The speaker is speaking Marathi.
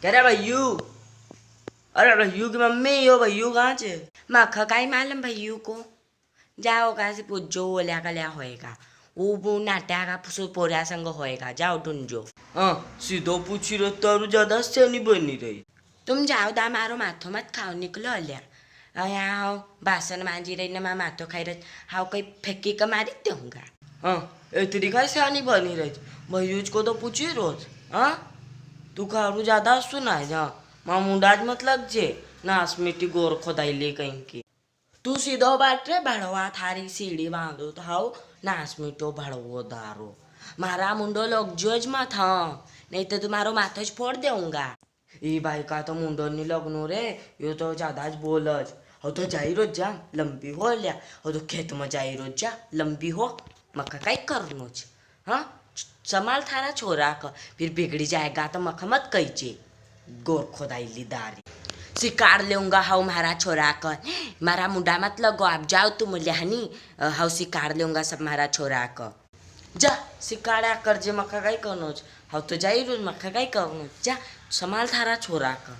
अरे भैयू, अरे भैयू की मम्मी यो भैयू कहाँ छे? मख काय मालूम भैयू को जाओ का से पूछो ओल्या कल्या होएगा वो नाट्या का पोऱ्या संग होएगा जाओ ढूंढो। हाँ सीधो पूछी रो तारू ज्यादा सैनी बनी रही। तुम जाओ दा मारो माथो मत खाओ निकलो अल्या यहाँ हाउ बासन मांजी रही ने मैं माथो खाई रही हाउ कहीं फेंकी का मारी दूंगा। हाँ इतनी काय सैनी बनी रही भैयूज को तो पूछी रोज। हाँ तू खारू ज्यादा सुना है जा माँ मुंडाज मत लग जे नास मिट्टी गोर खोदाइली कहीं की तू सीधो बाट रे भड़वा थारी सीढ़ी बांधो तो हाउ नास मीठो भड़वो दारो मारा मुंडो लोग जोज मत हाँ नहीं तो तुम्हारो माथो ज फोड़ दूंगा। ई भाई का तो मुंडो नहीं लगनो रे यो तो ज्यादा ज बोलज हो तो जाई रोज जा लंबी हो लिया हो तो खेत में जाई रोज जा लंबी हो मक्का काई करनो छ। हाँ संभाल थारा छोरा का फिर बिगड़ी जाएगा तो मक्का मत कहीचे गोर खोदाइली दारी शिकार लेऊंगा हाउ मारा छोरा कर मारा मुंडा मत लगो आप जाओ तुम लिहानी हाउ शिकार लेऊंगा सब मारा छोरा का जा शिकारा कर जे मक्का काई करनो हाउ तो जाई रोज मक्का काई करनो जा संभाल थारा छोरा का।